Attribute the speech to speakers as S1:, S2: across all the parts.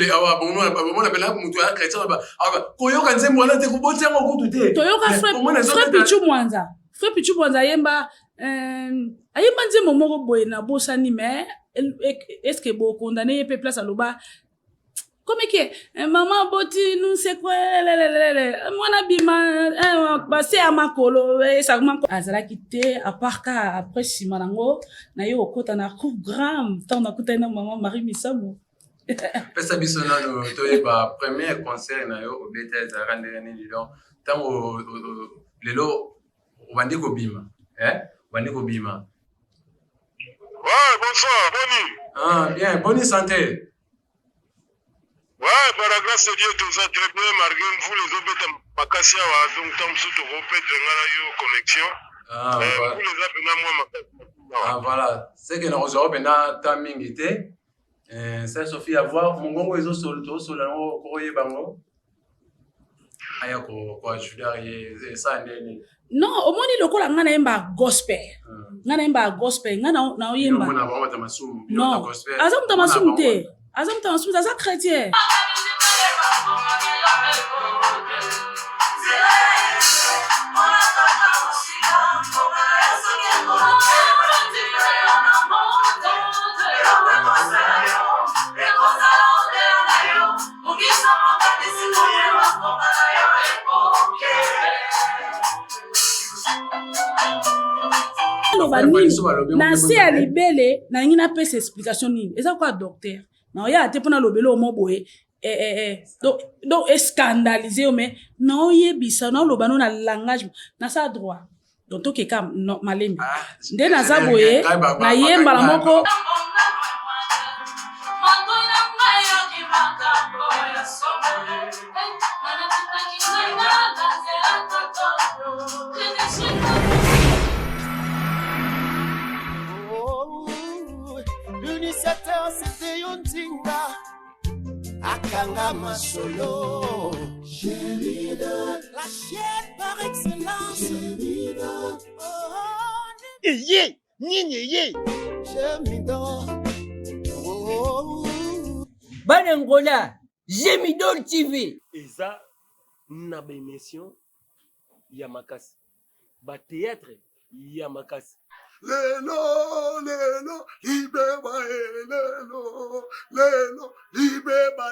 S1: les awa bon on appelle là mutu ya chrétien ba koyoka nzembo wana te kobotia ngo kutu te
S2: toyoka frère Pichu Mwanza yemba ayemba nzembo moko boye na bosani mais est-ce que bo condamné pe place aloba comme que maman boti nous c'est quoi mwana bima passé à makolo ça comment azala quitté à part ka après simanango na yo okota na coup grand tant na kuta na maman Marie Misamo
S1: pesa biso nano toyeba premier concert na yo obeta za randene lilo tango lelo obandi ko bima obandi ko bima.
S3: Ouais, bonsoir, Boni.
S1: Bien, bonne santé.
S3: Ouais, par la grâce de Dieu, tout ça très bien, malgré vous, les autres, Makassia, donc, tant que tu repètes de connexion.
S1: Voilà.
S3: Vous les avez, moi,
S1: voilà. C'est que nous avons un timing été. Ça, Sophie, à voir, mon gongo est au sol, au courrier, bango. Aya, quoi, je suis ça,
S2: non, au moins il lokola ngana yemba gospel. Ngana yemba gospel, ngana na yemba. Non, azam tamasum te. Azam tamasum ça chrétien. Na se ya libele na ngina pesa explication nini eza quoi docteur na ya te pona lobelo mo boye donc scandaliser mais na yebisa na loba no na langage na sa droit donc to ke kam malembe nde na za boye na yemba la moko
S4: c'était Yontinga Akanga Masolo la chaîne par excellence
S5: Yé Nini Banangola Jemidor TV
S6: Eza na émission Yamakasi ba théâtre Yamakasi
S3: Lelo, libeba, lelo, libeba.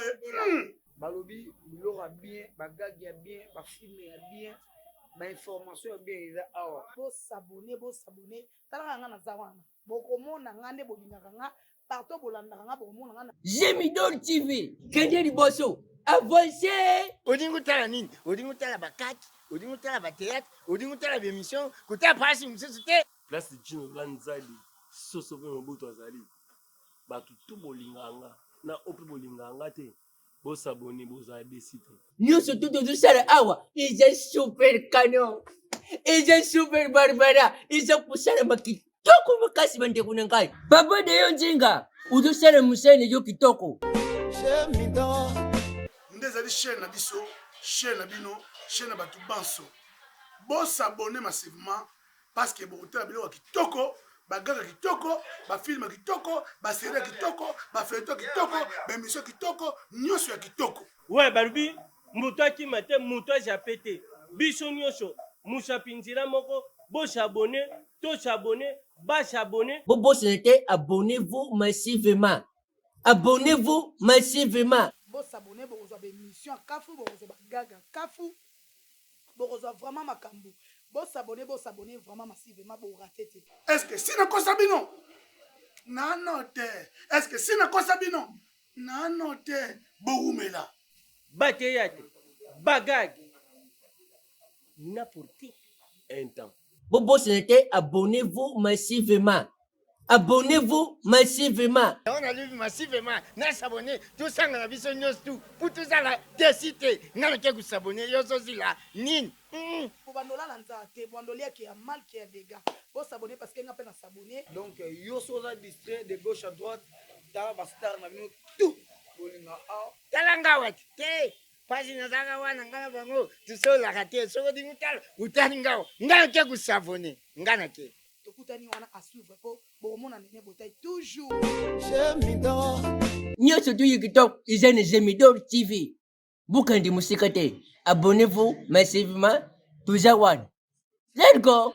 S7: Balobi, l'aura bien, bagag ya bien, ba film ya bien, ba information ya bien eza awa.
S8: Bo s'abonner. Tala nga na zawana. Boko mona ngane bolingaka nga, partout bolandaka nga boko mona nga.
S5: Jemidor TV, Kenya Liboso, avancez. Odingo tala nini? Odingo tala bakaki, odingo tala ba théâtre, odingo tala ba émission, kota pasi msesite.
S6: Place de Jino Lanzali, Sosobe Mobutu Azali, Batu tout bolinganga, na opi bolinganga te, bo s'abonner, bo za décider.
S5: Nous surtout de ça awa, ils sont super canon, ils sont super barbara, ils sont pour ça maki, toko makasi bande kunangai. Baba de Yonjinga, udu sala musene yo kitoko.
S3: Ndezali chaîne na biso, chaîne na bino, chaîne na batu banso. Bo s'abonner massivement. Parce que bon, tu as bien kitoko, bagaga kitoko, ba film kitoko, ba série kitoko, ba feuilleton kitoko, ba émission kitoko, nyoso ya kitoko.
S6: Ouais, Balubi, muto ki mate, muto japete. Biso nyoso, musa pinzira moko, bo s'abonner, to s'abonner, ba s'abonner.
S5: Bobo c'était abonnez-vous massivement. Abonnez-vous massivement.
S8: Bo s'abonner, bo reçoit émission Kafu, bo reçoit bagaga Kafu, bo reçoit vraiment makambu. Bo s'abonner vraiment massivement pour rater.
S3: Est-ce que si na kosabino na note est-ce que si na kosabino na note boumela
S6: bateyate bagag n'importe un temps.
S5: Bobo c'était abonnez-vous massivement. Abonnez-vous massivement.
S4: On a lu massivement. Na s'abonner. Tout ça, on a vu sur news tout. Pour tout ça, là, décider. N'a pas qu'à s'abonner. Yo aussi là. Nin.
S8: Pour bandola lanzate. Bandolia qui a mal, qui a des gars. Pour s'abonner parce qu'il n'a pas à s'abonner.
S7: Donc, yo so là distrait de gauche à droite. T'as un star na nous tout.
S4: Talanga wat. Té. Pasi na zanga wana ngana bango. Tu so la raté. So di mutal. Utani ngao. Ngana qu'à s'abonner. Ngana qu'à.
S8: bokutani wana à suivre po bokomona Néné Botaï toujours.
S5: Nyonso toyi kitoko eza na Gemidor TV. Bukandi musika te. Abonnez-vous massivement. Toza one. Let's go.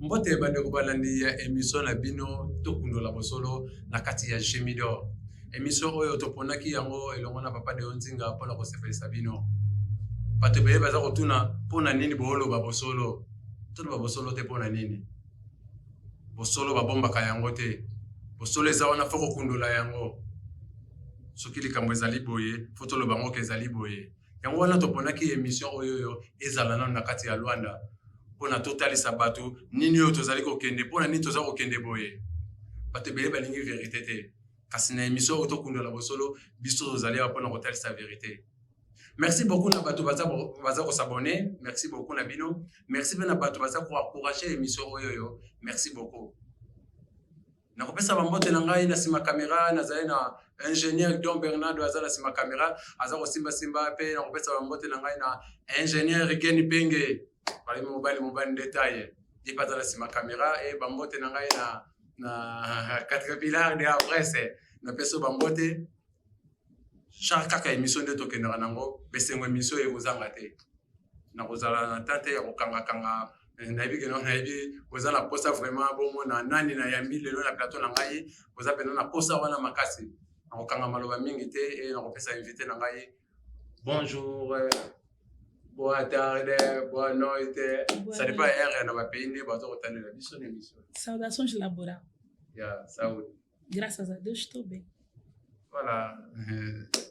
S1: Mbote bandeko balandi ya émission na bino tokundola bosolo na kati ya Gemidor. Émission oyo toponaki yango elongo na papa de Onzinga mpona kosepelisa bino. Bato beye baza kotuna mpona nini booloba bosolo. Toloba bosolo te mpona nini. Bosolo babombaka yango te. Bosolo eza wana fo kokundola yango. Soki likambo ezali boye fo toloba ngo ke ezali boye. Yango wana toponaki émission oyo ezala nano na kati ya Luanda. Pona totalisa bato nini oyo tozali kokende pona nini tozali kokende boye. Bato ebele balingi vérité te. Kasi na émission oyo tokundola bosolo biso tozali mpona kotalisa vérité. Merci beaucoup na bato baza s'abonner. Merci beaucoup na bino. Merci bien na bato baza encourager émission oyo. Merci beaucoup. Na kopesa bambote na ngai na sima caméra nazali na ingénieur Don Bernardo azala sima caméra aza ko simba pe na kopesa bambote na ngai na ingénieur Geni Penge pali mobile détail di patala sima caméra et bambote na ngai na quatre pillars de la presse na peso bambote chaque émission de tokendaka nango besengo émission ekozanga te na kozala na tante ya kokanga nayebi ke nayebi oza na posa vraiment bomona nani na yambi lelo na plateau na ngai oza pena na posa wana makasi na kokanga maloba mingi te et na kopesa invité na ngai bonjour bonne tarde bonne nuit ça dépend heure na ba pays ne bazo kotanela biso na émission.
S2: Saudações Labora.
S1: Ya saúde.
S2: Graças a Deus estou bem.
S1: Voilà.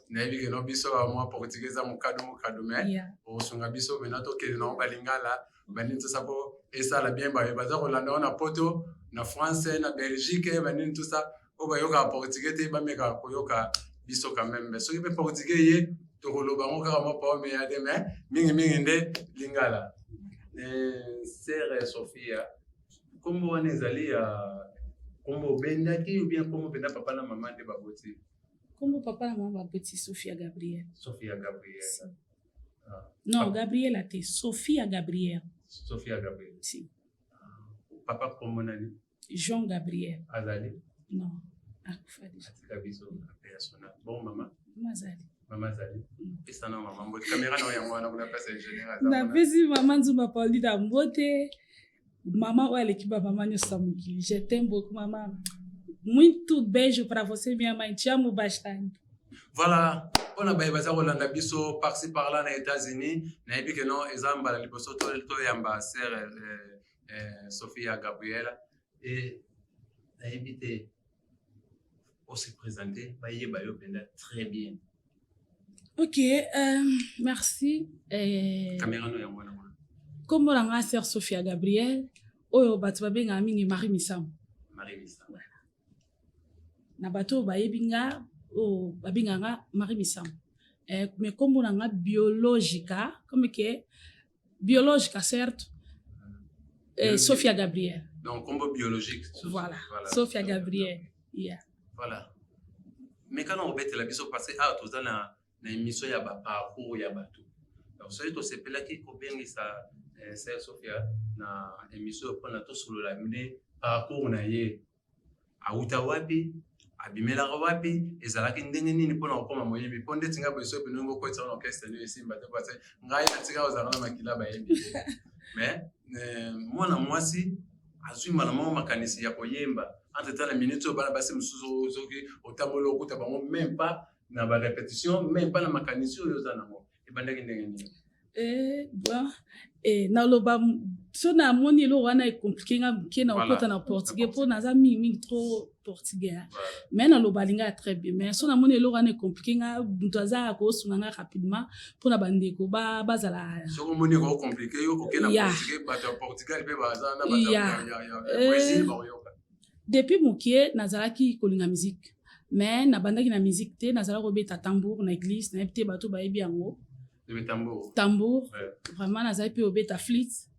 S1: Nayebi ke no biso moi portugais za mukado mais osunga biso mena to ke na balingala banini tout ça pour et ça la bien baza kolanda na poto na France na Belgique banini tout ça o ba yoka portugais te ba meka koyoka biso quand même so ke portugais ye to koloba ngo ka mo pa me ya de mais mingi nde lingala sœur Sophia kombo wana ezali ya kombo bendaki ou bien kombo benda papa na maman de baboti
S2: kombo papa na maman baboti Sophia Gabriel. Non, Gabriela te Sophia Gabriel.
S1: Sophia Gabriel.
S2: Si.
S1: Papa kombo nani?
S2: Jean Gabriel.
S1: Azali?
S2: Non. Akufadi.
S1: Atika biso personnel. Bon maman.
S2: Mama
S1: Zali. Pesa na maman mbote caméra na yango wana kuna pesa ingénieur.
S2: Na pesi maman Nzumba Paulina mbote. Maman ou elle qui va maman nous sommes qui. Je t'aime beaucoup maman. Muito beijo para você minha mãe. Te amo bastante.
S1: Voilà. On a baza Rolanda biso par-ci par-là aux États-Unis. Na ebi que non ezamba la liboso to yamba sœur Sophia Gabriela et na évité on se présenter baye bayo penda très bien.
S2: OK, merci.
S1: Caméra no yango na.
S2: Comme la sœur Sophia Gabriel, oyo batu babenga mingi Marie Misam. Na bato bayebinga o babinganga Marie Misam. Mais comme on a biologica, comme que biologica certo? Sophia Gabriel.
S1: Donc combo biologique.
S2: Voilà. Sophia Gabriel. Yeah.
S1: Voilà. Mais quand on bête la biso passé tous dans na émission ya ba parcours ya bato. Donc ça to sepela ki ko bengi sa sœur Sophia na émission pour na to solo la mine parcours na ye. Auta wapi? Abimela wapi ezalaki ndenge nini pona okoma moyebi ponde tinga boso pe ngo ko tsana orchestre ni simba te parce ngai na tinga ozana na makila ba yebi mais mwana mwasi azui malamo makanisi ya koyemba entre temps la minute bana basi musuzo zoki otamolo okuta bango même pas na ba répétition même pas na makanisi oyo ozana ngo ebandaki ndenge nini
S2: bon na loba so na moni lo wana est compliqué nga na okota na portugais pour na za mingi trop portugais mais na loba linga très bien mais so na moni lo wana est compliqué nga mutaza ko sunanga rapidement pour na bandeko bazala
S1: so ko moni ko compliqué yo ko na portugais ba portugal pe baza na ba ya Brésil ba yoka
S2: depuis mokie nazalaki kolinga musique mais na bandaki na musique te nazala ko beta tambour na église na epte bato ba yebi yango
S1: le
S2: tambour vraiment nazali pe obeta flûte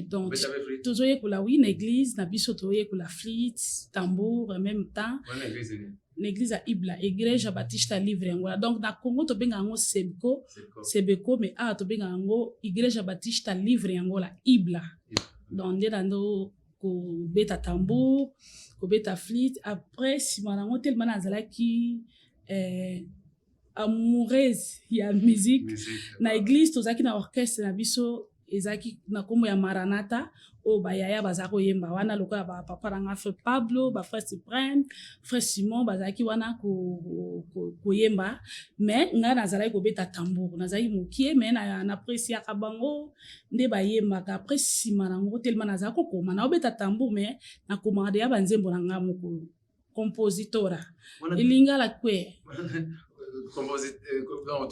S2: donc tozoye kula oui na église na biso toye kula flûte tambour en même temps na église ya Ibla, Igreja Batista Livre Angola. Donc na Congo tobenga yango Sebeko, mais tobenga yango Igreja Batista Livre Angola, Ibla. Donc nde nando kobeta tambour, kobeta flûte. Après sima nango tellement nazalaki amoureuse ya musique. Na église tozaki na orchestre na biso ezaki na kombo ya Maranatha o bayaya baza koyemba wana lokola ba papa nanga frère Pablo, ba frère Cyprien, frère Simon bazaki wana koyemba, mais nga nazalaki kobeta tambour, nazalaki mokie mais na appréciaka bango nde bayembaka. Après sima nango tellement nazalaki kokoma na obeta tambour mais nakoma de ya banzembo na nga moko compositora ilingala kwe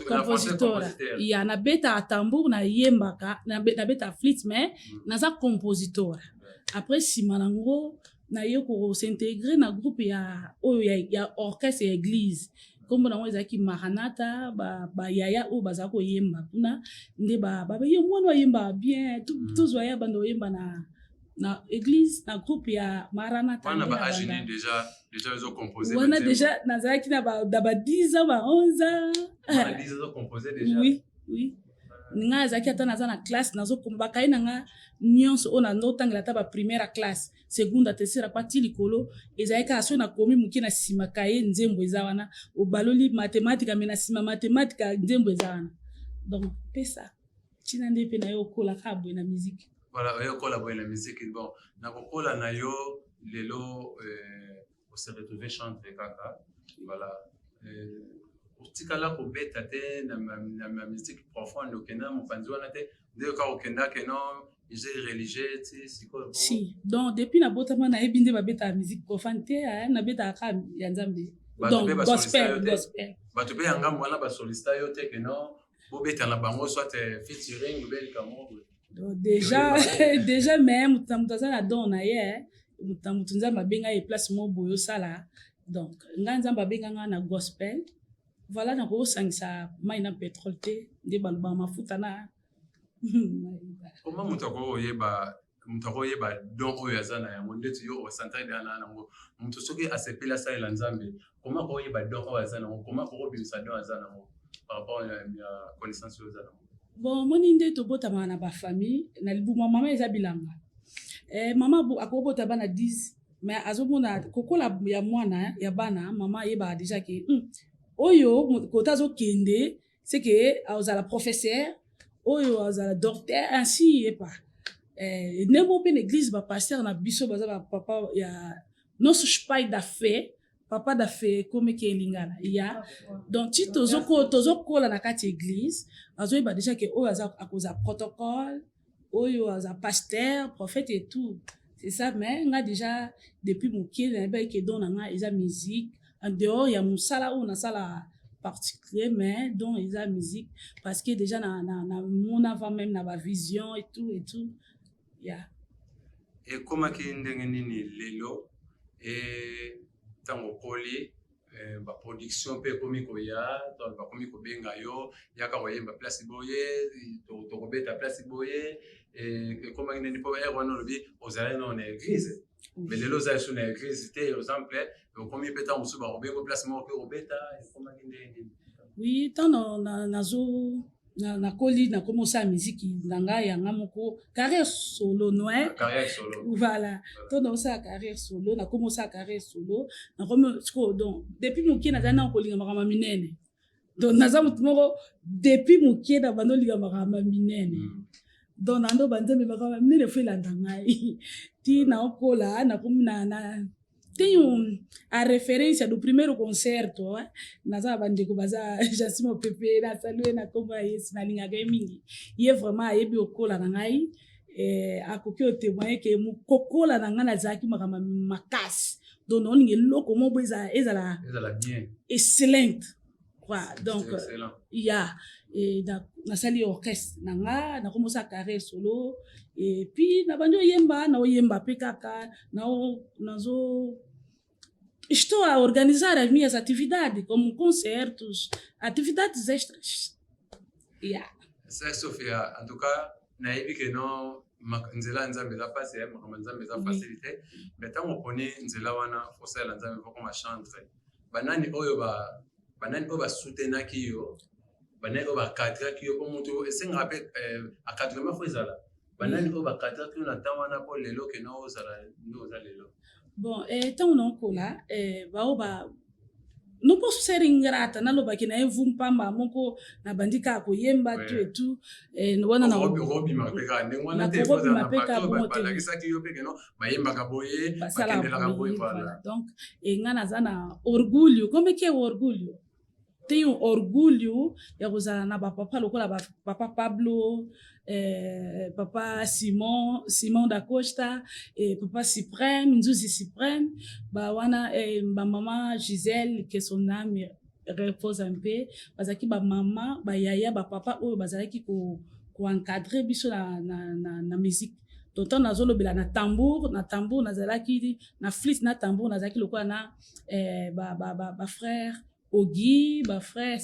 S2: compositora ya na beta tambour na yembaka na beta flûte mais naza compositora. Après sima nango na yo ko s'intégrer na groupe ya orchestre ya église kombo nango ezaki Maranatha ba yaya o baza ko yemba kuna nde ba yo mwana yemba bien tous waya bando yemba na église na groupe ya Maranatha.
S1: Wana ba agini déjà ils ont composé.
S2: Wana déjà nazalaki na ba 10 ans ba 11 ans.
S1: Wana 10 ans ils ont composé déjà.
S2: Oui. Nga azaki ata naza na classe nazo komba kai nanga nyonso ona ndotangela ta ba première classe, seconde, tertiaire kwa ti likolo ezalika aso na komi muki na sima kai nzembo eza wana obaloli mathématique mais na sima mathématique nzembo eza wana. Donc pesa tina nde pe na yo kola ka boye na musique.
S1: Voilà, yo kola boye na musique. Bon, na kola na yo lelo on s'est retrouvé chanter kaka. Voilà. Utikala kobeta te na musique profonde okenda mopanzi wana te nde ka okenda keno ije religieux ti siko.
S2: Si, donc depuis na botama na ebinde babeta musique profonde te na beta ka ya nzambe. Donc gospel.
S1: Bato be yanga mwana ba solista yo te keno bobeta na bango soit featuring bel kamo.
S2: Déjà même mutamuza na don na ye mutamutunza mabenga e place mo boyo sala. Donc nga nzamba benga nga na gospel. Voilà na ko sangisa mai na pétrole te de balba mafuta na.
S1: Comment mutako yeba don oyo azana ya mondeti yo o centre de na ngo mutu soki asepela sa ela nzambe comment ko yeba don oyo azana ngo comment ko bimisa don azana ngo par rapport à connaissance yo azana.
S2: Bon moni nde to botama na ba famille na libuma mama eza bilanga. Mama akobota bana 10 mais azomona kokola ya mwana ya bana mama yeba déjà que oyo kotazo kende c'est que azala professeur oyo azala docteur ainsi et pas nebo pe l'église ba pasteur na biso baza ba papa ya nosso pai da fé papa da fé comme que lingana ya donc ti tozo kola na kati église azoyeba déjà que oyo aza akoza protocole oyo aza pasteur prophète et tout c'est ça mais nga déjà depuis mokie na ba ke don nga eza musique en dehors ya musala ou na sala particulier mais donc eza musique parce que déjà na mon avant même na ba vision et tout yeah.
S1: Et comment ki ndenge nini lelo tango koli ba production pe komi ko ya to ba komi ko benga yo yaka koyemba place boye to kobeta place boye comment nini po wana lobi ozala na église mais lelo za sur na église te exemple komi peta musu ba kobengo place mo ko beta comment nini.
S2: Oui tant na koli na commencer musique nanga yanga moko carrière solo noir
S1: carrière solo
S2: voilà to na sa carrière solo na commencer carrière solo na comme donc depuis mokie na zana kolinga makama minene donc na za moko depuis mokie na bando linga makama minene donc nando banzambe makama minene fo la ndangai ti na okola na comme na tenho a referência do primeiro concerto naza bandeko baza Jassimo Pepe na salue na komba yesu na linga gaming ye vraiment ayebi okola na ngai akoki o témoigner que mukokola na ngai nazaki makama makasi donc on ngi loko mo boza ezala
S1: bien
S2: excellent quoi donc il y a na sali orchestre nanga na commencer à carrière solo et puis na banjo yemba na oyemba pe kaka nazo estou a organizar as minhas atividades como concertos, atividades extras. Yeah.
S1: C'est Sophia, en tout cas, naïbi que non nzela nzambe za passe nzambe za facilité mais tant on connaît nzela wana faut ça nzambe faut comme chanter banani oyo soutenaki yo banani oyo bakadraki yo mpo moto esengaka mpe akadrema fo ezala banani oyo bakadraki yo na ntan wana mpo lelo kena ozala nde oza lelo.
S2: Bon, ntango naokola bao no posso ser ingrata nalobaki na ye vumpamba moko na bandi kaka koyemba tu etu wana
S1: nakobima mpe kaka ndenge wana te kozala na bato balakisaki yo mpe keno bayembaka boye bakendelaka boye vala.
S2: Donc nga naza na orgulho como é que é o orgulho? Tenho orgulho ya kozala na bapapa lokola papa Pablo, papa Simon da Costa, papa Suprême, Nzuzi Suprême, wana maman Gisèle, que son âme repose un peu, bazaki ba maman, ba yaya, ba papa oyo bazalaki ko encadrer biso na musique. Tonton nazolobela na tambour nazalaki na flûte na tambour nazalaki lokola na ba frère Ogi, ba frère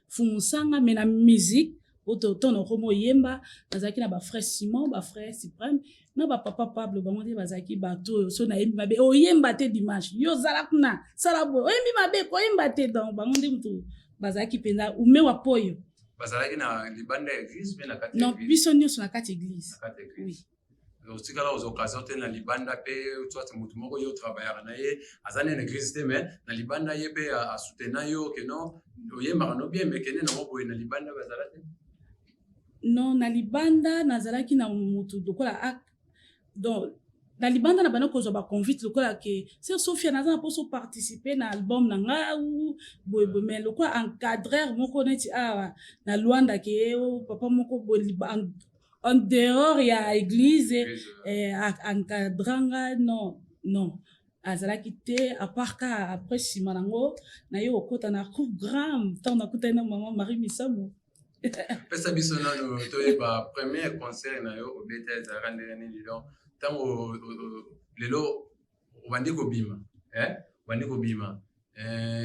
S2: Fumusanga, mais na musique autant na komo yemba bazaki na ba frère Simon, ba frère Suprême, na ba papa Pablo bango bazaki bato so na yemba be oyemba te dimanche yo zala kuna sala bo oyembi mabe ko yemba te donc bango mutu bazaki penza umewa poyo
S1: bazalaki na libanda ya église pe na kati
S2: non biso nyonso na kati église
S1: oui. Otikala aux occasions te na libanda pe soit mutu moko yo travaillera na ye azane na église te mais na libanda ye pe a soutenir yo que non oyemba no bien mais kene na moko na libanda bazala te
S2: non na libanda nazalaki na mutu dokola donc na libanda na bana kozwa ba convite lokola ke c'est Sophia naza po so participer na album na nga ou boy mais lokola encadreur moko neti na Luanda ke papa moko en dehors ya église encadrangana non azalaki te à part ka après sima nango na yo okota na programme tant na kutana maman Marie Misamo
S1: pesa biso nano toyeba premier concert na yo obeta ezalaka ndenge nini donc ntango lelo obandi kobima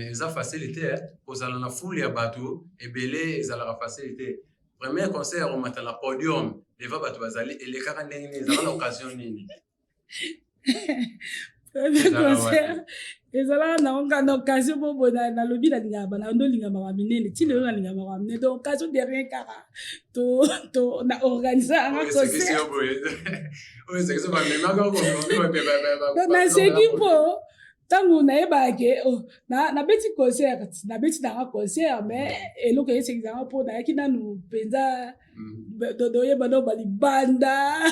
S1: eza facilité kozala na foule ya bato ebele ezalaka facilité. Premier concert omata na podium deva bato bazali elekaka ndenge nini ezala na occasion nini?
S2: Premier concert ezalaka na occasion bobo na lobi na lingaka bana ndolinga mama minene ti lelo na linga mama minene donc occasion de rien kaka to na organiser un concert na seki po tango nayebaka ke nabeti concert nabeti nanga concert mais eloko esekisanga mpo nayaki nanu mpenza doyeba no balibanda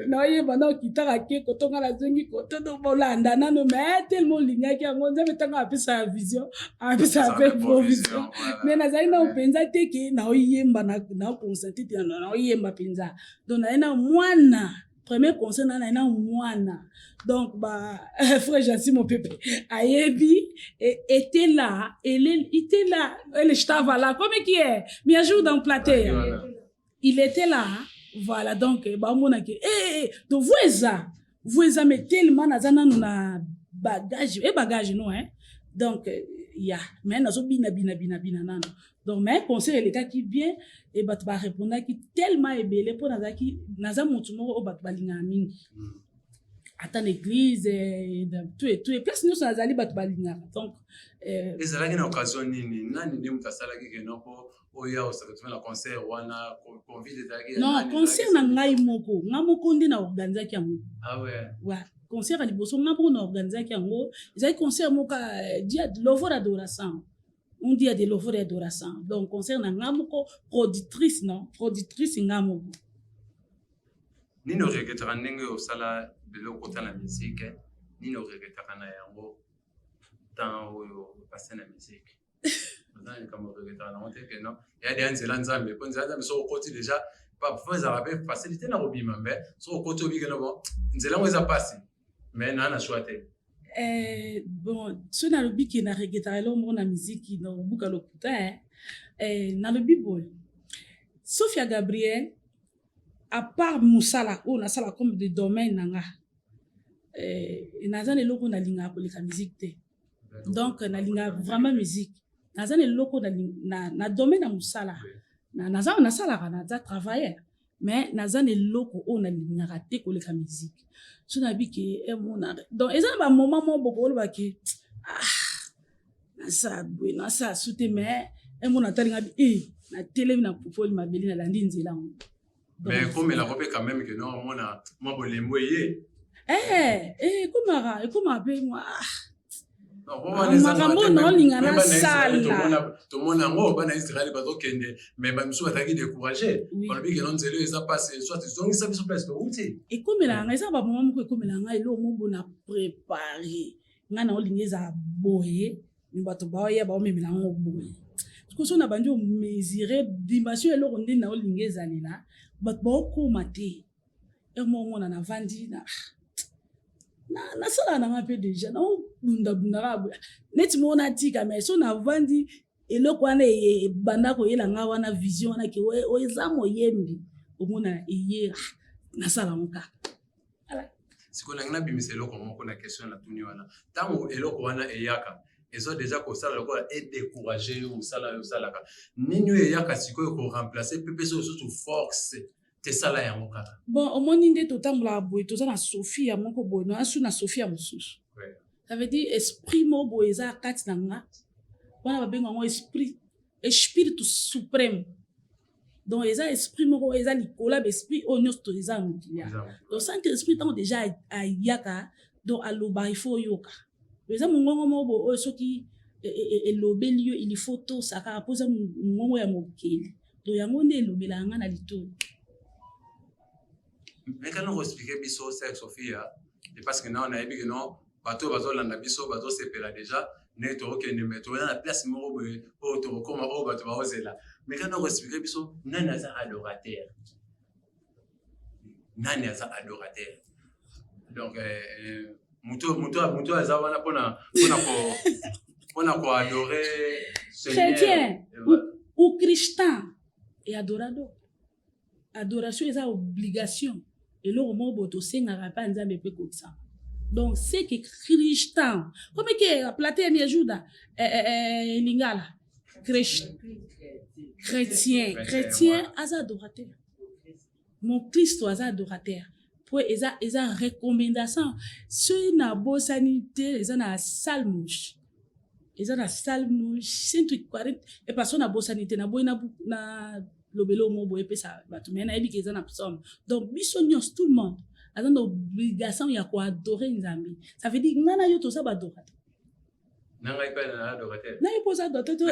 S2: naoyeba na okitaka ke kotonga nazongi kotono bolanda nano mais tellement olingaki yango nzambe ntango apesa vision apesa mpe provision mais nazali na mpenza te ke naoyemba naokonstate te naoyemba mpenza donc naye na mwana premier concert na mwana donc frère Jansi mon pépé ayebi était là elle était là elle estava là comme qui est mi ajoute dans plateau il était là voilà donc mona ke donc voisa mais tellement nazana na bagage non hein donc ya mais nazo bina nano donc mais concert les gars qui bien et bat ba répondre qui tellement ebele pour naza mutu moko o bat balinga mingi ata l'église tout et place nous nazali bat balinga donc
S1: ezalaki na occasion nini nani nde mutasalaki ke non po oya osaka na concert wana convite ezalaki
S2: non concert na ngai moko ndi na organiser yango
S1: ouais
S2: concert à liboso nga mpo na organiser yango ezali concert moko dia de louvre d'adoration on dit de louvre d'adoration donc concert na nga moko productrice nga moko
S1: nino regretaka ndenge osala biloko kota na musique nino regretaka na yango temps oyo opase na musique ozali kama regretaka nango te ke non eyadi ya nzela nzambe mpo nzela nzambe soki okoti déjà parfois ezalaka mpe facilité na kobima mpe soki okoti obikeno bon nzela yango eza pasi mais na choix te
S2: bon so nalobi ke na regretaka eloko moko na miziki na kobuka lokuta nalobi boye Sophia Gabriel à part mosala oyo nasala comme de domaine nanga naza na eloko nalingaka koleka musique te donc nalingaka vraiment musique naza na eloko na domaine ya mosala nasalaka naza travailleur mais naza na eloko oyo nalingaka te koleka musique so nabi ke emona donc eza na bamoment mo boko oloba ke nasa boye nasa su te mais emona talinga bi natelemi na popoli mabeli nalandi nzela ngo
S1: mais ekomela pe quand même que non omona mwa bolembo eye
S2: ekomaka mpe mwa
S1: makambo
S2: naolinga nasala
S1: tomona yango bana israele bazokende mais bamisu bataki découragé balobi ke no nzela oyo eza pase soit ezongisa biso place touti
S2: ekomelanga eza bamoma moko ekomelanga eloko mobo na prépare ngai naolinga eza boye me bato baoya baomemela yango boye koso na bandi omesure dimension eloko nde naolinga ezalela bato baokoma te emomona navandi nasala nanga mpe deja naobundabundaka boya neti mo natika mais so navandi eloko wana ebanda koyelanga wana vision wana ke eza moyembi omona eye nasala ngo kaka
S1: sikoyo nangi nabimisa eloko moko na question na tuni wana ntango eloko wana eyaka ezo deja kosala lokola edécourage yo mosala oyo osalaka nini oyo eyaka sikoyo koremplace pepe so susu force tesala yango kaka
S2: bon omoni nde totambolaka boye toza na sophie ya moko boye nasu na sophie ya mosusu ça veut dire esprit mo boye eza kati na nga wana babenga yango espiritu suprême donc eza esprit moko eza likolo ya baesprit oyo nyonso to eza ya mokili donc sanke esprit ntango deja ayaka donc aloba ifo oyoka eza mongongo moko oyo soki elobeli yo il faut tosaka mpo eza mongongo ya mokili donc yango nde elobelaka nga na litoi
S1: mais quand on explique biso sex Sophia et parce que na on a dit que non bato bazolanda biso bazosepela déjà ne tokende mais to na place moko boye oyo tokoma oyo bato baozela mais quand on explique biso nani aza adorateur donc muto aza wana pona ko adorer
S2: chrétien ou christian et adorado adoration eza obligation eloko moko boye tosengaka mpe nzambe mpe kokisa donc c'est que christian comme ke platerne ya juda lingala chrétien aza adorateur mon kristo aza adorateur po eza recommandation soki nabosani te eza na salmouche saint 40 epa so nabosani te naboyi na lobelo mo boye pesa bato mais nayebi ke eza na psaume donc biso nyonso tout le monde aza na obligation ya koadore nzambe ça veut dire ngana yo toza badorateur
S1: nangai mpe na adorateur
S2: naye mpoza adorateur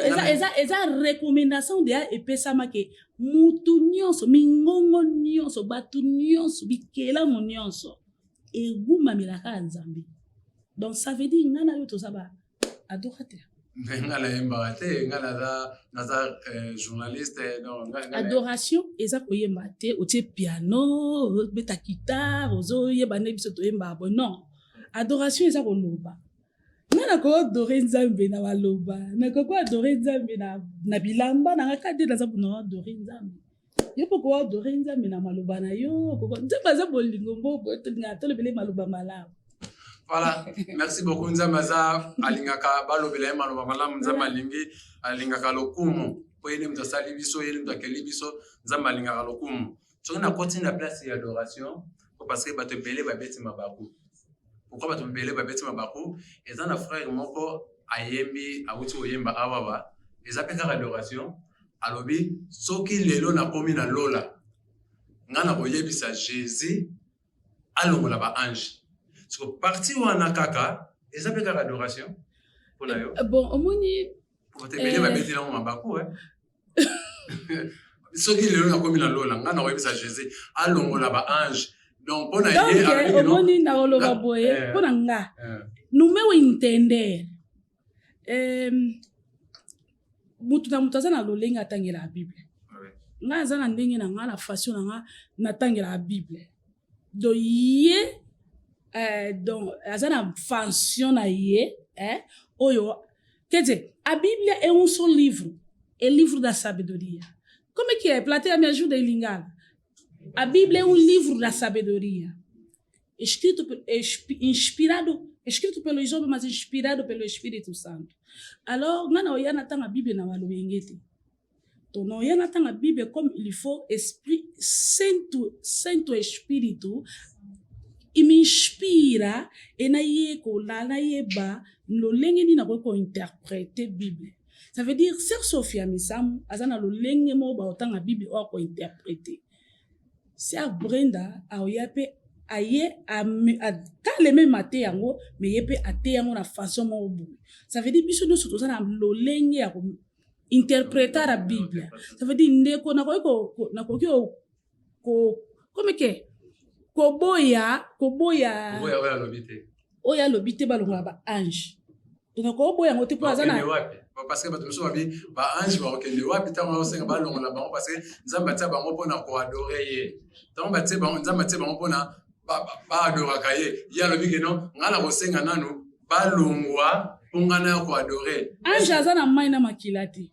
S2: eza recommandation deya epesama ke mutu nyonso mingongo nyonso bato nyonso bikelamo nyonso egumamelaka nzambe donc ça veut dire ngana yo toza baadorateur
S1: ngala yembaka te ngala naza journaliste
S2: adoration eza koyemba te otie piano obeta guitare ozoyeba nde biso toyembaka boye non adoration eza koloba nga nakoadore nzambe na baloba nakokoadore nzambe na bilamba nanga kade naza mpona adore nzambe yo mpo koadore nzambe na maloba na yo nzambe aza bolingo mbo tolingaa tolobele maloba malamu.
S1: Voilà, merci beaucoup Nzambe aza alingaka balobela ye maloba malamu Nzambe alingi alingaka lokumu po yene mutu asali biso yene mutu akeli biso Nzambe alingaka lokumu soki nakoti na place ya adoration parce que bato ebele babeti mabaku pourquoi bato ebele babeti mabaku eza na frère moko ayembi awuti oyemba awawa eza mpe kaka adoration alobi soki lelo nakomi na lola nga na koyebisa Jésus alongola ba ange. So parti wana kaka eza pe kaka adoration pona yo
S2: bon omoni
S1: potebele babeti na mabaku soki lelo nakomi na lola nga na koyebisa Jésus alongola ba ange donc pona ye
S2: donc omoni na oloba boye pona nga numero intender mutu na mutu aza na lolenge atangela Bible nga aza na ndenge na nga na façon na nga natangela Bible do ye donc aza na fonction na ye oyo quer a Bíblia é um só livro, é livro da sabedoria. Como é que é? Plateia me ajuda a ligar. A Bíblia é um livro da sabedoria, escrito pelos homens, mas inspirado pelo Espírito Santo. Alors, ngana oyana tanga Bíblia na malobengete. tono yana tanga Bible comme il faut esprit santo espírito iminspira ena yeko na yeba lolenge ni na ko interpréter Bible. Ça veut dire Sœur Sophia Misamu azana lolenge mo ba otanga Bible o ko interpréter. Sœur Brenda aoyape aye a le même maté yango mais yepe ate yango na façon mo bu. Ça veut dire biso no soto sana lolenge ya ko interpréter la Bible. Ça veut dire ndeko na ko comme que koboya oya lobite balonga ba ange. Donc koboya ngote po azana
S1: parce que batumiso babi ba ange ba okende wapi tango osenga balonga na bango parce que nzamba tia bango pona ko adorer ye. Tango batie bango nzamba tia bango pona ba adoraka ye. Ya lobike non ngala kosenga nanu balongwa pongana ko adorer.
S2: Ange azana maina makilati.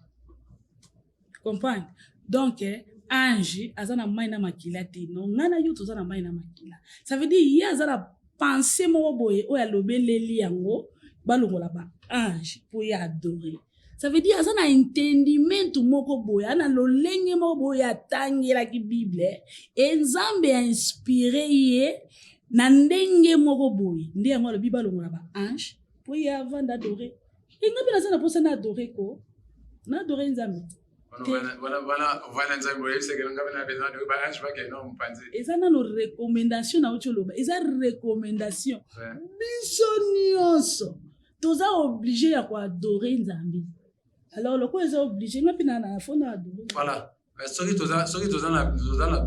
S2: Comprendre? Donc ange azana maina makilati no ngana yo tozana maina makila. Ça veut dire ya azana penser mo boye o ya lobeleli yango balongola ba ange pour y adorer. Ça veut dire azana entendiment moko boye ana lolenge mo boye atangela ki Bible enzambe a inspiré ye na ndenge moko boye ndi yango lo balongola ba ange pour y avant d'adorer. Ingabi azana pour ça na adorer ko na adorer nzambe.
S1: Voilà nzambe yebise ke ngabe na besoin de ba ange ba ke non mpanzi.
S2: Ezana no recommandation na ocholoba. Eza recommandation. Biso nyonso toza obligé ya ko adorer nzambe. Alors le ko eza obligé ngapi na fona adorer.
S1: Voilà. Soki toza na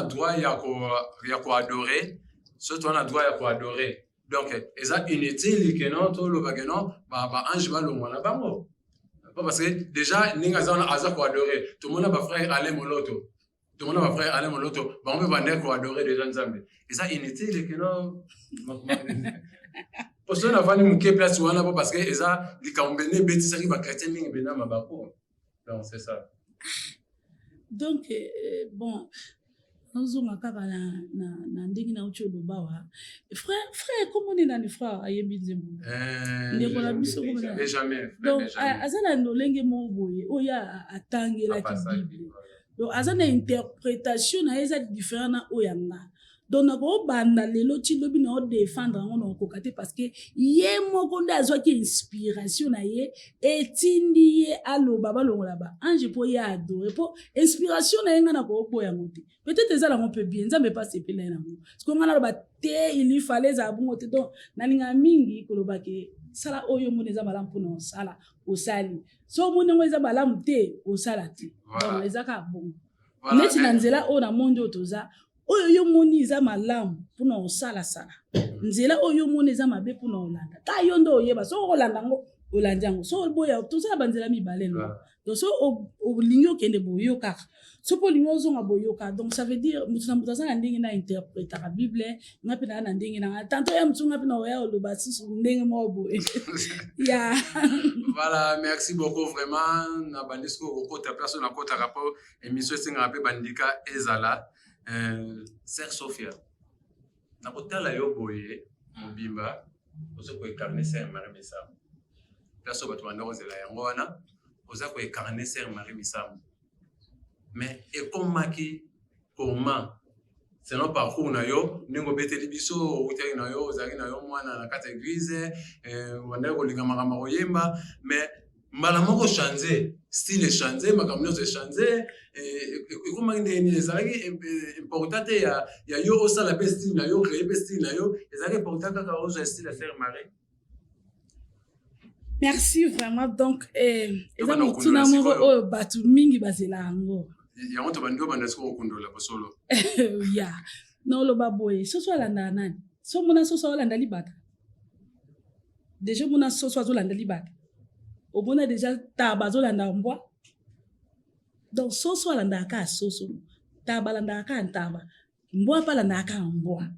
S1: droit ya ko adorer, soki toza na droit ya ko adorer. Donc eza inutile ke non to loba ke non ba ange ba longwa na bango. Parce que déjà, nous avons adoré. Tout le monde a pas frère Alain Moloto. Tout le monde a pas frère Alain Moloto. On peut pas adorer des gens ensemble. Et ça, inutile que non. Parce qu'on a vendu mon place ou on parce que ça, les cambénés bêtis ça qui va chrétien mais bena mabako. Donc c'est ça.
S2: Donc bon. Nzonga kaka na ndenge na ucho lobawa frère comment on est dans les frères ayebi nzembo ndeko na biso comment
S1: jamais
S2: donc azana ndolenge mo boye oya atangela ki Bible donc azana interprétation na eza différent na oyanga donc na ko banda lelo ti lobi na défendre ngo ko kate parce que ye moko nda azwa ki inspiration na ye etindi ye aloba balongola ba ange po ya adorer po inspiration na yenga na ko boya ngote peut-être ça la on peut bien nzambe pas sepela na ngo parce que ngana ba te il fallait za bungote donc na linga mingi ko loba ke sala oyo moneza malamu pona sala osali so mone ngo eza malamu te osala te donc ezaka bon neti na nzela o na mondo toza oyo yo moni iza malamu pona osala sala nzela oyo moni iza mabe pona olanda ta yo ndo oyeba so olanda ngo olanda ngo so boya tosala banzela mibale no donc so olingi okende boyoka so po lingi ozonga boyoka donc ça veut dire mutu na ndenge na interpréter la Bible ngapi na ndenge na tanto ya mutu ngapi na oya oloba susu ndenge mo boye ya
S1: voilà merci beaucoup vraiment na bandisco ko ta place na kota rapport émission singa pe bandika ezala Sœur Sophia na kotala yo boye mobimba ozo ko incarner Sœur Marie Misamu place bato bandoko zela yango wana ozo ko incarner Sœur Marie Misamu mais et comment c'est non parcours na yo ningo beteli biso utaki na yo ozaki na yo mwana na kata église wanda ko linga makama koyemba mais mbala moko changer style changer makamno se changer et comment ndeni ezaki important ya yo osala pe style na yo créer pe style na yo ezaki important ka ozo style à Sœur Marie.
S2: Merci vraiment donc eza mutuna moko batu mingi bazela ngo
S1: ya moto bando bandasko okundola bosolo
S2: ya no lo baboye so so landa nani so mona so so landa libata déjà mona so so landa libata obona déjà taba zo landa mbwa donc so so landa ka so so taba landa ka ntaba mbwa pa landa ka mbwa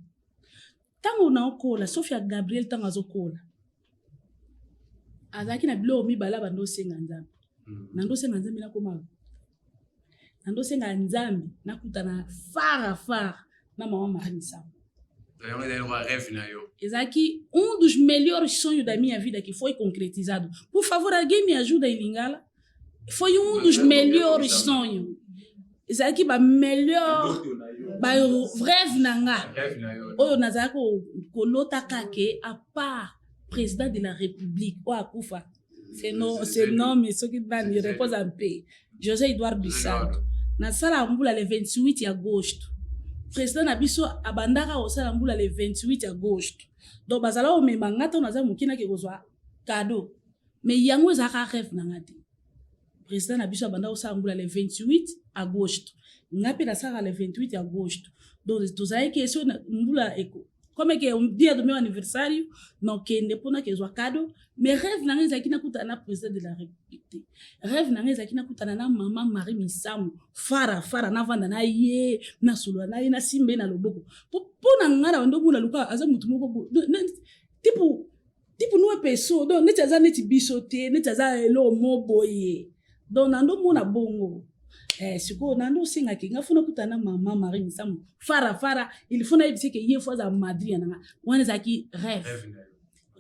S2: tango na okola Sophia Gabriel tango azokola azaki na bilo mibala bando senga nzambe nando senga nzambe na koma nando senga nzambe nakutana fara na mama Marie Misamu. Ezaki dos melhores sonhos da minha vida que foi concretizado. Por favor, alguém me ajuda em Lingala? foi um dos melhores sonhos. Ezalaki ba melhor ba rêve nanga. Oyo nazalaki kolota kake à part président de la République o akufa. C'est non mais ce qui bani repose en paix. José Edouard Bissado. Na sala mbula le 28 agosto. Président na biso abandaka osala mbula le 28 agosto. Donc bazala o memangata na za mukina ke kozwa cadeau. Mais yango ezaka rêve nanga te. Président na biso abanda osala mbula le 28 agosto. Ngapi na sala le 28 agosto. Donc tozali ke so mbula eko. Comme que on dia do meu aniversário, non kende pona ke zwa cadeau, mais rêve nanga ezaki na kutana na président de la République. Rêve nanga ezaki na kutana na maman Marie Misamu, fara na vanda na ye, na solo na ye na simbe na loboko. Pona ngara ndo muna luka aza mutu moko tipo nous peso, donc netaza neti bisote, netaza elo moboye. Donc nando mona bongo. Siko nando singa ki ngafuna kutana mama Marie Misamu fara il faut na yebise ke ye fois za Madrid nanga wana zaki rêve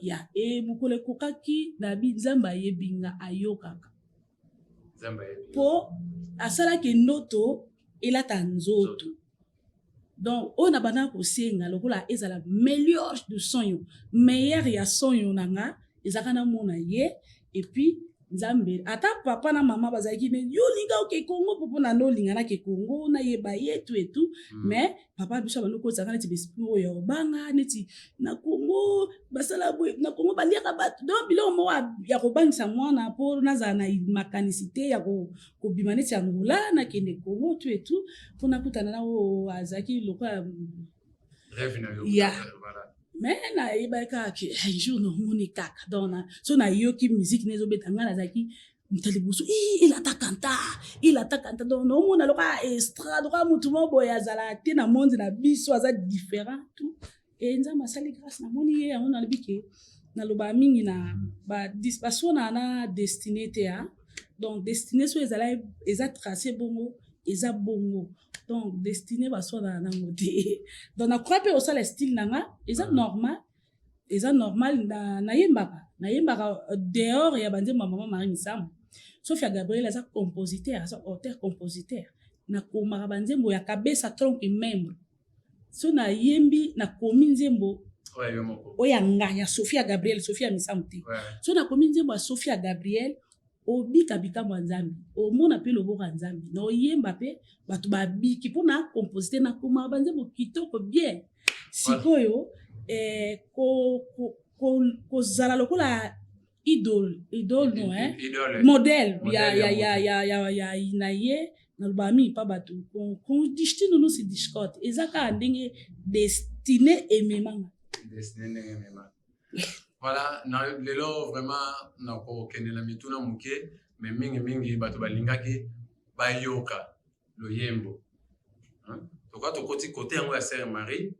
S2: ya mukole kokaki na bizamba yebinga ayokaka po asala ke noto elata nzoto donc on a bana ko singa lokola ezala meilleur de sonyo meilleur ya sonyo nanga ezakana mona ye et puis Nzambe ata papa na mama bazaki ne yo linga oke Congo popo na no linga na ke Congo na yeba yetu et tout mais papa biso bano ko tsaka neti bespiro ya obanga neti na Congo basala boy na Congo baliaka bat do bilo mo ya ko bangisa mwana po na za na makanicité ya ko bimaneti Angola na kende Congo tout et tout pona kutana na o azaki lokola
S1: rêve na yo voilà.
S2: Mais na ibaka ki un jour no moni kaka dona so na yoki musique nezo betanga na zaki mtalibusu il attaque donc no mona loka estrade kwa mutu mo boya zala te na monde na biso aza différent tout et nza masali grâce na moni ye on na bike na loba mingi na ba dispassion na destiné te a donc destiné so eza tracé bongo eza bongo. Donc destiné va soit dans nangote donc na crois pe au le style nanga eza normal na yembaka dehors ya bande maman Marie Misamu Sophia Gabriel eza compositeur eza auteur compositeur na komaka banzembo ya kabesa tronc membre so na yembi na komi nzembo oya nga ya Sophia Gabriel Sophia Misamu te so na komi nzembo ya Sophia Gabriel obika bikambo nzambi omona pe loboka nzambi no yemba pe batu babiki pona compositeur na koma banzembo kitoko bien sikoyo ko zala lokola idole no modèle ya inaye na lubami pa batu kon destino no si discote ezaka ndenge destiné ememanga
S1: voilà lelo vraiment na ko kenela mituna muke mais mingi bato balingaki bayoka loyembo to ka to côté yango ya Sœur Marie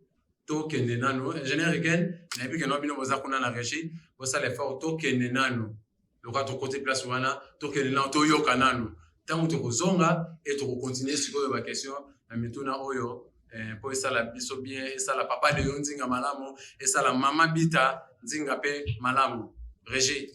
S1: to kende nano ingénieur ken na epi keno bino boza kuna na régie bosa le fort to kende nano lo ka to côté place wana to kende nano to yoka nano tango to kozonga et to continuer sikoyo ba question na mituna oyo po esala biso bien esala papa de yonzinga malamu esala mama bita nzinga pe malamu régie.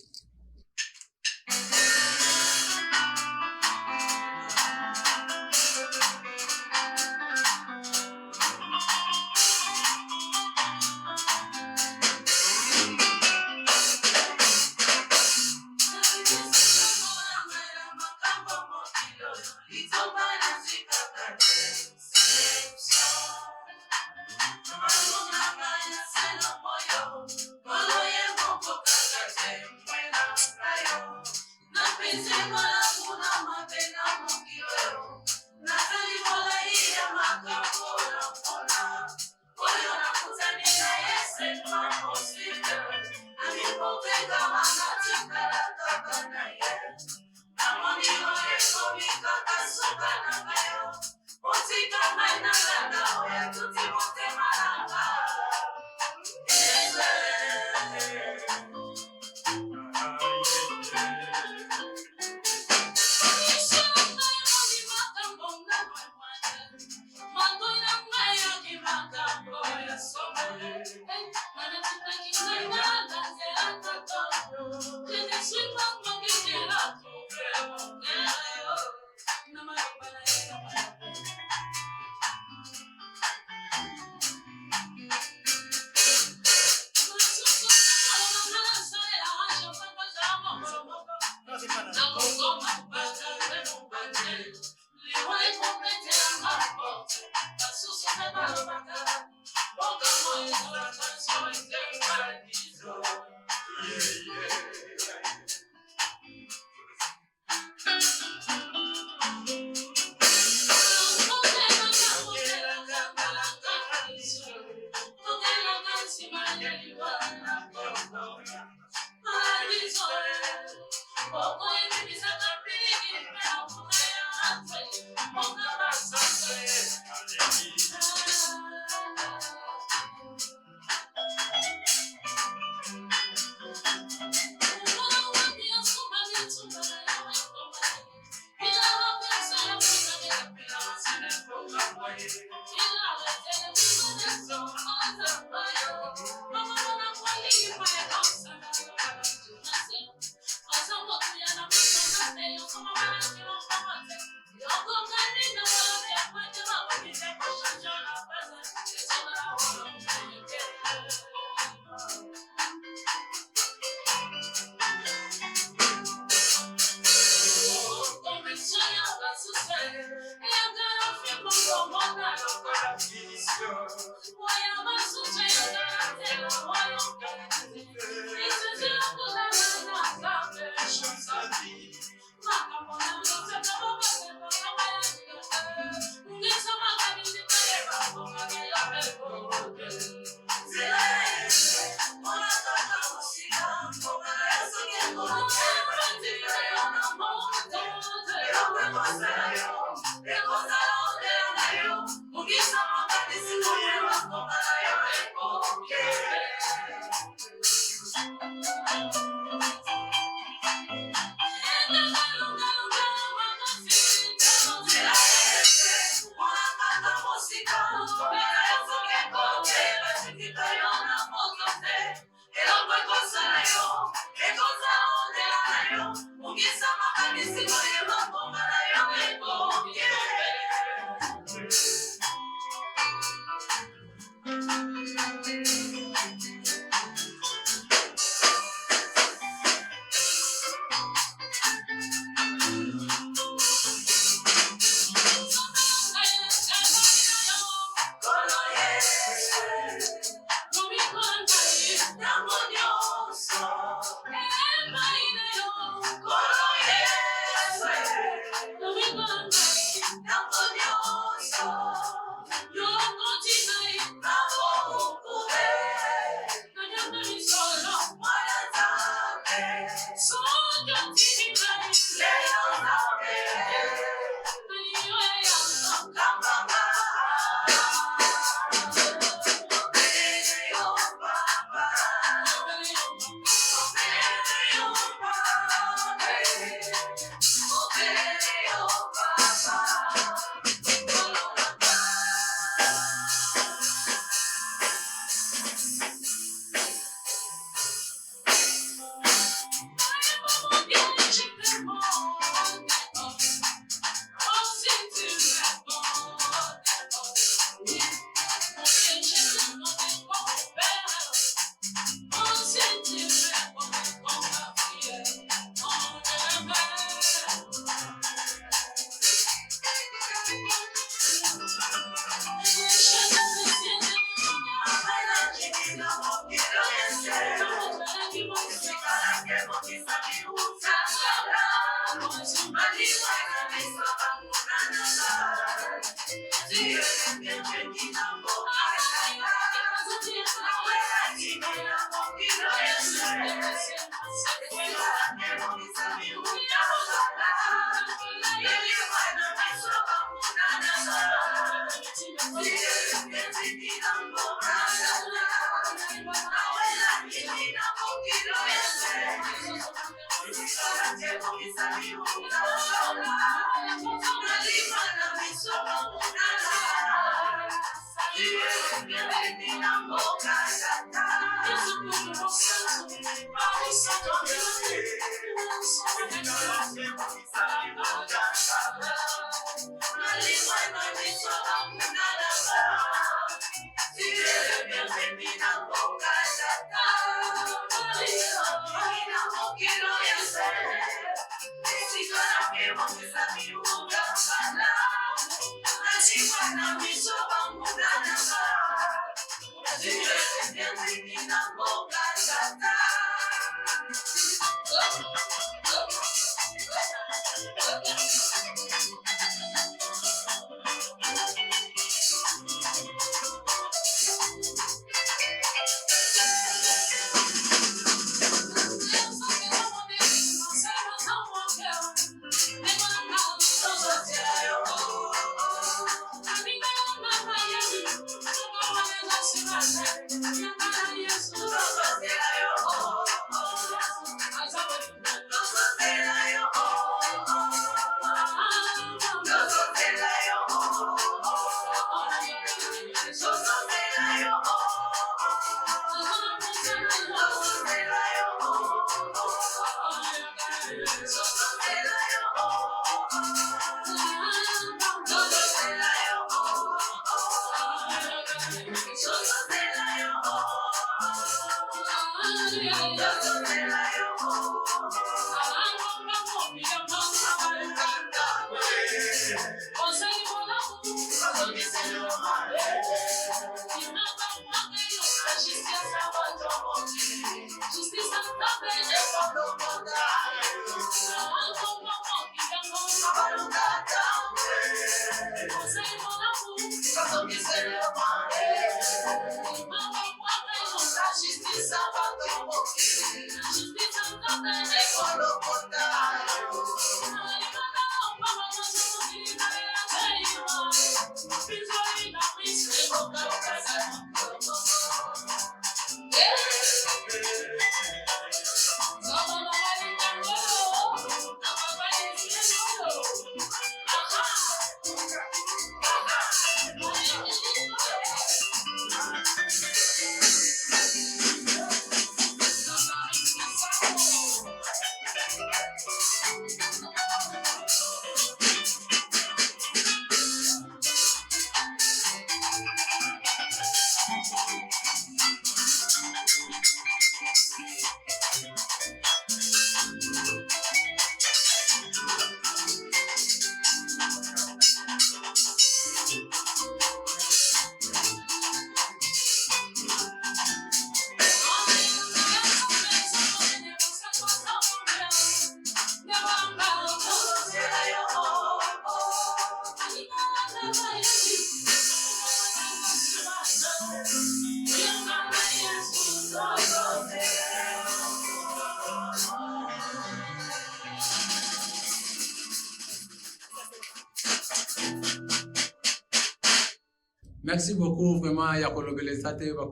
S1: Merci beaucoup vraiment ya kolobela ezate ba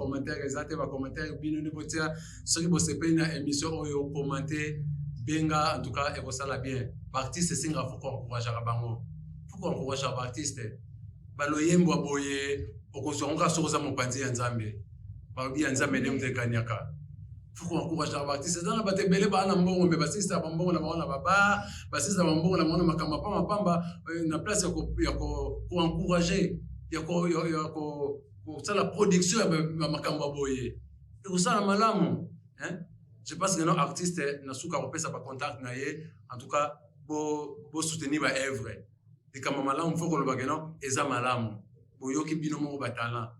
S1: commentaire bino ne botia soki bo sepe na émission oyo commenter benga en tout cas et ça la bien artiste singa faut qu'on encourage bango faut qu'on encourage artiste baloyembo boye okozonga sokoza mopanzi ya Nzambe ba bi ya Nzambe ne mtekanyaka faut qu'on encourage artiste dans la batebele ba na mbongo mbe basista ba mbongo na baona baba basista ba mbongo na baona makamba pa mapamba na place ya ko encourager ya ko la production ya makamba boye et ko ça malamu hein je pense que nos artistes na suka kopesa ba contact na ye en tout cas bo soutenir ba œuvre et comme malamu faut ko lo bageno eza malamu boyoki bino mo batala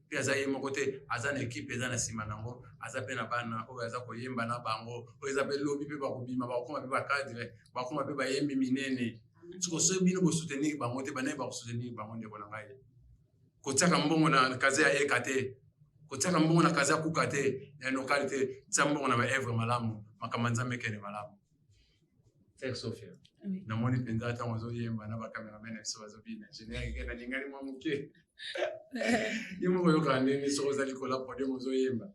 S1: pe azaye mo côté azana équipe ezana sima nango azape na bana o aza koyemba na bango o ezape lobi pe ba kobima ba koma pe ba cadre ba koma pe ba yembi minene siko so bino bo soutenir bango te bana ba soutenir bango ndeko na ngai kotiaka mbongo na kazi ya ekate kotiaka mbongo na kazi ya kukate ya localité tia mbongo na ba œuvre malamu makamanza mekene malamu Tech Sophia na moni penza ata mozo yemba na ba cameraman so bazobina générique na lingani mwa muke yimo yo kande ni so zali kola podium mozo yemba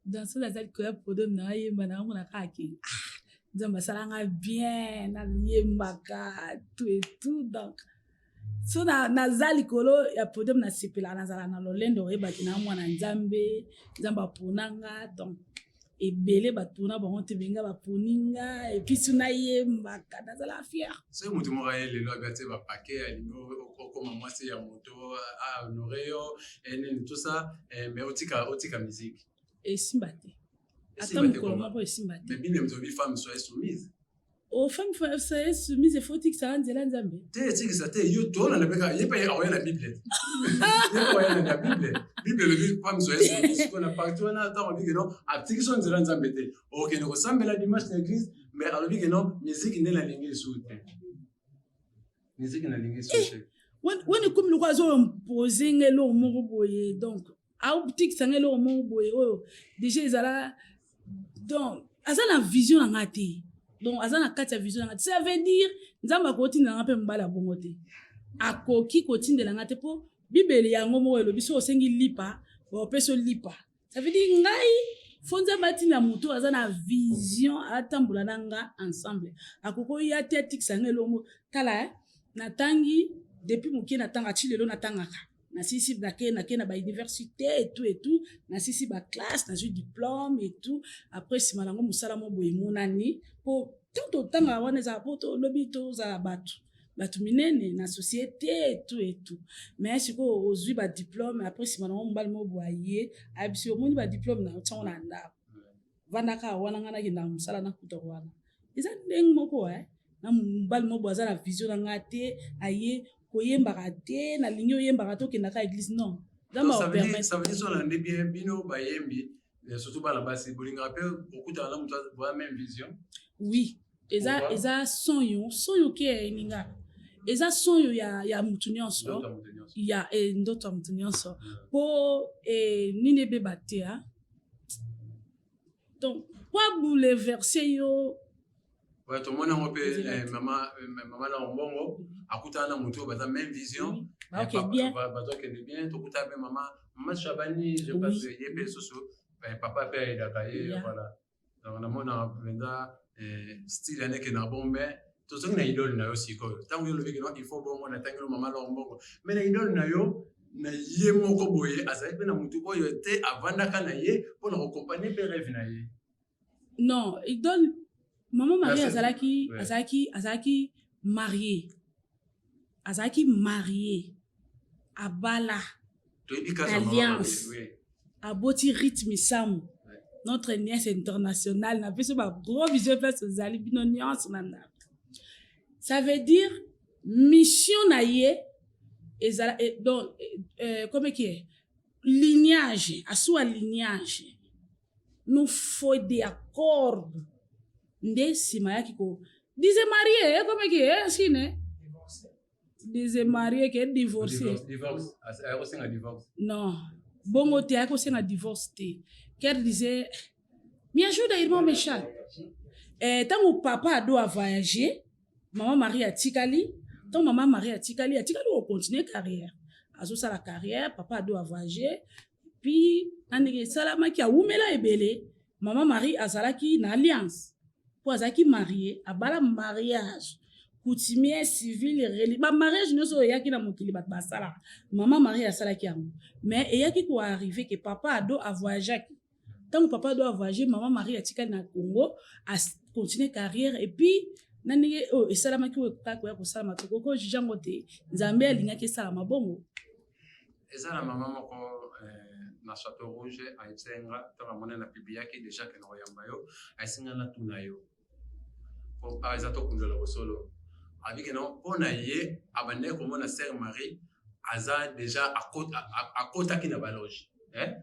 S2: dans ce zali kola podium na yemba na ngona kaki nzamba salanga bien na yemba ka tout et tout donc so na zali kolo ya podium na sipela na zala na lolendo ebaki na mwana Nzambe Nzamba ponanga donc ebele batuna bango te benga baponinga et puis suna yemba kana zala fier
S1: so mutu mo ga ele lo abate ba paquet alingo okoma mwasi ya moto a honoreyo et tout ça mais otika musique
S2: et simbate attends ko mo ko simbate
S1: mais bine mto bi femme soit soumise
S2: aux femmes soumises, il faut que ça rende la Nzambe.
S1: Yo tourne la Bible. Il pas la Bible. La Bible. Bible le dit femme soit soumise. On a partout on a attend on dit que non. Applique son Nzambe. OK, nous ressemble la dimanche de l'église, mais alors dit que non, musique n'est la ligne sous. Musique na ligne sous.
S2: When comme le oiseau imposé ngelo mo boye donc a optique ça ngelo mo boye oh déjà ezala donc azala vision ngati. Donc azana kati ya vision ngati ça veut dire Nzamba kotinda ngape mbala bongo te akoki kotinda ngate po bibeli yango mo elobi so osengi lipa bo peso lipa ça veut dire ngai fonza batina muto azana vision atambula nanga ensemble akoko ya tetik sangelo mo tala na tangi depuis muki na tanga chilelo na tangaka na sisi na ba université et tout na sisi ba classe na diplôme et tout après si malango musala mo boye monani po tout tanga wana za poto lobito za batu minene na société et tout mais siko ozwi ba diplôme après si malango mbali mo boye abisi omoni ba diplôme na tsona nda vanaka wana ngana kinda musala na kuto wana eza ndeng moko na mbali mo boza na vision na ngate aye koyembaka te na lingi oyembaka to kenda ka église non
S1: ça veut dire so la bien bino ba yembi surtout ba la base bolinga pe beaucoup dans la mutu voit même vision
S2: oui eza sonyo ke ninga eza sonyo ya mutu nyonso ya ndoto mutu nyonso po nini be batea donc kwa bouleverser yo
S1: ouais tout le monde a repéré maman la mbongo akutana mutu baza même vision
S2: OK bien
S1: bazo que bien to kutabe maman Chabani je pense yebe soso papa père dakaye voilà donc na mona venda style ane ke na bombe to so na idole na yo siko tangu yo lobiki no il faut bongo na tangu maman la mbongo mais na idole na yo na ye moko boye azali pe na mutu oyo te avandaka na ye pour na accompagner pe rêve na ye
S2: non idole maman Marie azalaki mariée à Bala alliance à Boti rythme Sam notre nièce internationale n'a fait ce gros vision place aux alibino nuance nanda ça veut dire mission naie donc comment qui est lignage à soi lignage nous faut des accords nde sima yaki ko dize marié comme qui est sine dize marié que divorcé
S1: divorce ayako senga divorce
S2: non bongo te ayako senga divorce te ker disait mi ajuda irmão méchant tango papa doit voyager maman Marie atikali donc maman Marie atikali au continuer carrière azosala carrière papa ado avoyage puis nandenge esalamaki awumela ebele mama Marie azalaki na alliance po azalaki marié abala mariage coutumier civil religieux ba mariage nyonso eyaki na mokili bato basalaka mama Marie asalaki yango mais eyaki koarrive ke papa ado avoyageaki ntango papa ado avoyage mama Marie atikali na Congo continue carrière et puis nandenge esalamaki oyo kaka koya kosalama tokoko jujango te nzambe alingaki esalama bongo
S1: ezala mama moko na Château Rouge aitsenga tanga mona na bibi yake déjà que no yamba yo aisinga na tuna yo po aiza to kundola bosolo abike no pona ye abane ko mona sœur Marie aza déjà akota ki na baloge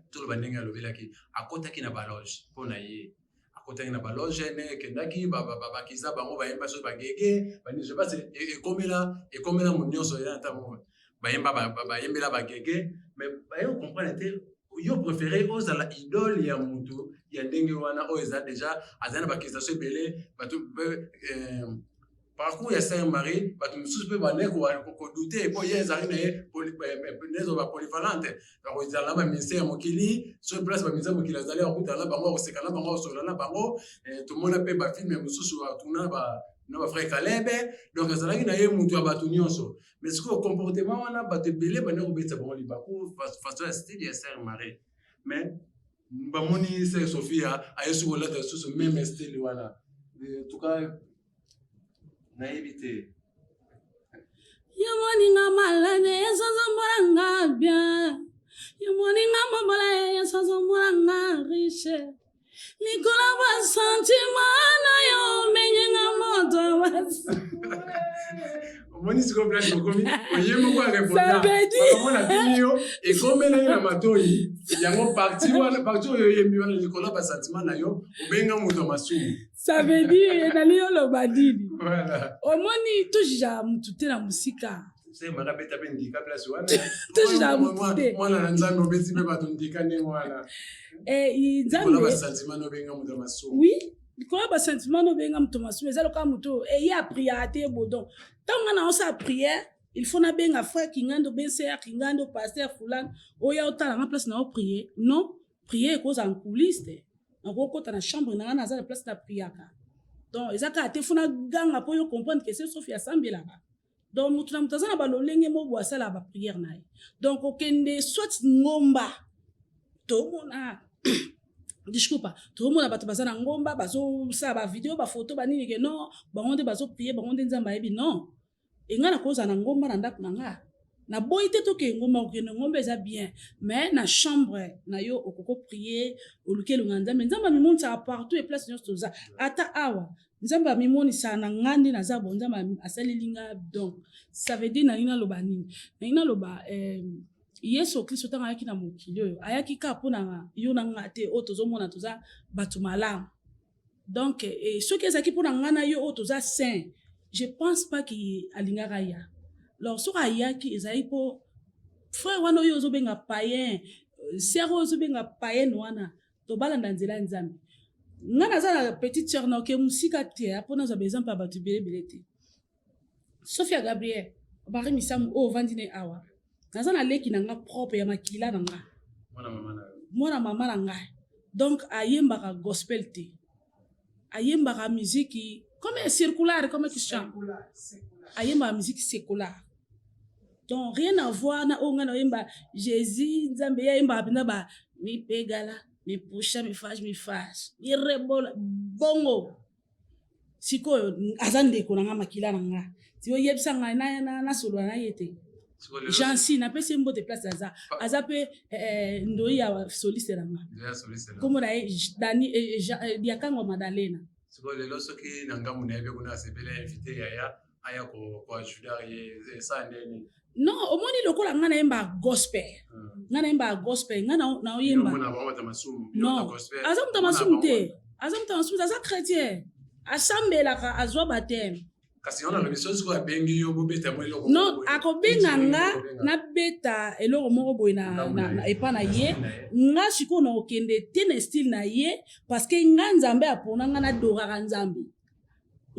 S1: tout le bandenge alobela ki akota ki na baloge pona ye akota ki na baloge ne kendaki baba kiza bango ba yemba so bagege bani je passe ekomela munyoso ya tamo ba yemba ba yembela bagege mais ba yo comprendre te yo préféré oza la idole ya mutu ya ndenge wana oza déjà azana bakisation belé batu parcours ya Saint Marie batu mususu pe baneko ko douter po yeza ine nezo ba polyvalente donc izala ba ministère mokili sur place ba ministère mokili azali akutala bango osekana bango osolana bango tout le monde pe ba film mususu atuna ba no ba frère Kalebe donc azalaki na ye mutu ya batu nyonso mais ce que comportement wana batu belé baneko betsa bango libaku façon ya style ya Saint Marie mais bamoni c'est Sophia ayesu bolata susu même style wana en tout cas na éviter
S2: yamoninga malane yasazombonanga bien yamoninga mobala yasazombonanga riche Nicola ba sentiment na yo menyenga moto
S1: Moni siko place komi oyemo kwa répondre mona binio et comme na matoi yango parti oyo yembi wana Nicola ba sentiment na yo obenga moto masumu
S2: ça veut dire na liyo lo badini
S1: voilà
S2: omoni tujija mutu te na musika
S1: c'est mara beta bendika place wana
S2: tujija mutu te
S1: mwana nzambe obeti pe batundika ne wana
S2: nzambe
S1: ba sentiment no benga moto masumu
S2: oui Nicolas ba sentiment no benga mutu masumu ezalo ka mutu y a prière bodon tant na osa prière il faut na benga frère kingando benser kingando pasteur fulan oya otala na place na o prier non prier cause en coulisse na kota na chambre na na za place na priaka donc ezaka te funa ganga po yo comprendre que c'est Sophia sambela donc mutu na mutazana ba lolenge mo bo asala ba prière na donc okende soit ngomba to mona disculpa tout le monde bato bazana ngomba bazo sa ba vidéo ba photo ba nini ke non bangonde bazo prier bangonde nzamba yebi non engana koza na ngomba na ndako nanga na boite to ke ngomba okene ngomba eza bien mais na chambre na yo okoko prier olukelo nzamba nzamba mimoni sa partout et place nyonso za ata awa nzamba mimoni sa na ngandi na za bon nzamba asalilinga donc ça veut dire na ina loba nini na ina loba Yesu Kristo tanga ayaki na mokili oyo ayaki ka pona yo na ngate o tozomona toza batu malamu donc soki ezaki pona ngana yo o toza saint je pense pas ki alingaka ya alors soki ayaki ezali po frère wana oyo ozobenga païen sœur oyo ozobenga païen wana tobalanda nzela ya nzambe ngana aza na petite sœur na oke musika te apona ozwa baexemple ya bato belebele te Sophia Gabriel bari misamu oyo ovandi ne awa naza na leki na nga propre ya makila na nga mwana mama na nga donc ayembaka gospel te ayembaka musique comme circulaire comme qui chante ayembaka musique séculaire donc rien à voir na onga na yemba Jésus nzambe ya yemba pinda ba mi pegala mi pusha mi fâche mi rebola bongo sikoyo azande ko na nga makila na nga tiyo yebisa nga na solo na yete Jansi na pesi mbote place aza pe ndoi ya soliste nanga komo na Dani Diakango Madalena
S1: siko lelo soki na ngamu na yebe kuna sepele invité aya ko ajudar ye sa ndeni
S2: non omoni lokola ngana yemba gospel ngana yemba gospel ngana na yemba non aza mutamasu te aza chrétien asambela ka azwa baptême
S1: kasi on a l'obligation de bengi yo bobeta mo eloko
S2: non akobenga nga na beta eloko moko boy na epa na ye nga siko na okende te na style na ye parce que nga nzambe apona nga na doraka nzambe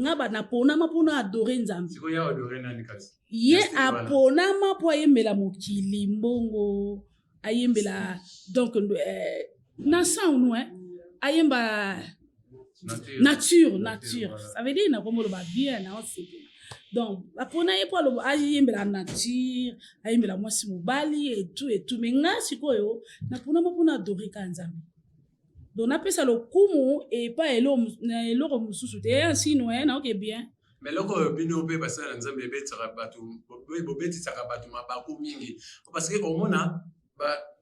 S2: ngaba naponama mpona adore nzambe
S1: sikoyo ya adore nani kasi
S2: ye aponama mpo ayembela mokili mbongo ayembela donc na sanu ayemba nature ça veut dire na komolo ba bien na osepela donc apona ye po aloba ayembela nature ayembela mwasi mobali et tout mais nga sikoyo naponama mpona adore ka nzambe donc napesa lokumu epa eloko mosusu te ainsi na oke bien
S1: mais loko bino mpe basala nzambe ebetaka bato bobetisaka bato mabaku mingi parce que omona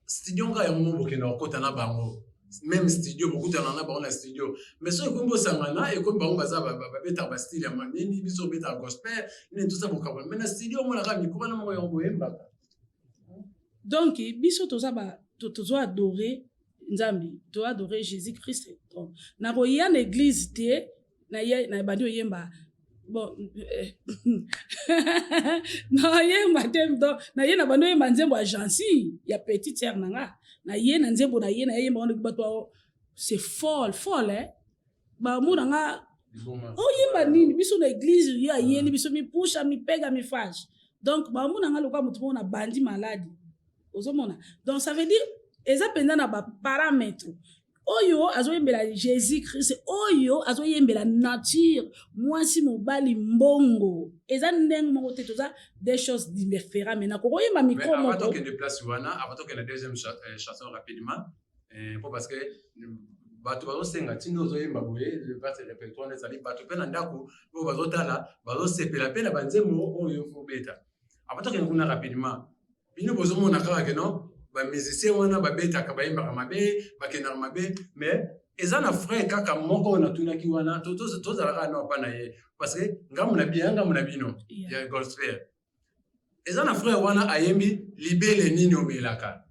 S1: studio nga yango mo bokenda kokota na bango même studio bokutana na bango na studio mais so ekombi osangana ekomi bango baza babetaka bastyle ya manini biso obetaka gospel nini tout ça bokaba mais na studio omonaka mikro wana moko yango boyembaka
S2: donc biso tozo adore nzambi to adore Jésus Christ donc na koya na église te na bandi oyemba bon na yemba te na ye na bandi oyemba nzembo ya gentil ya petite sœur nanga na ye na nzembo na ye yemba wana bato c'est folle ba muna nga oyemba nini biso na église ya yeli biso mi pusha mi pega mi fâche donc ba muna nga lokwa mutu na bandi maladi ozomona donc ça veut dire eza penda na ba paramètre oyo azoyembela Jésus Christ oyo azoyembela nature mwasi mobali mbongo eza ndenge moko te toza des choses différentes mais na koyemba micro moko
S1: avant que de place wana avant que la deuxième chanson rapidement pour parce que bato bazosenga ntina ozoyemba boye base répertoire ezali bato mpe na ndako oyo bazotala bazosepela mpe na banzembo oyo fobeta avant que kuna rapidement bino bozomona kaka ke non ba musicien wana babetaka bayembaka mabe bakendaka mabe mais eza na frère kaka moko na tunaki wana tozalaka na pa na ye parce que ngamu na bino ya gospel eza na frère wana ayembi libele nini omelaka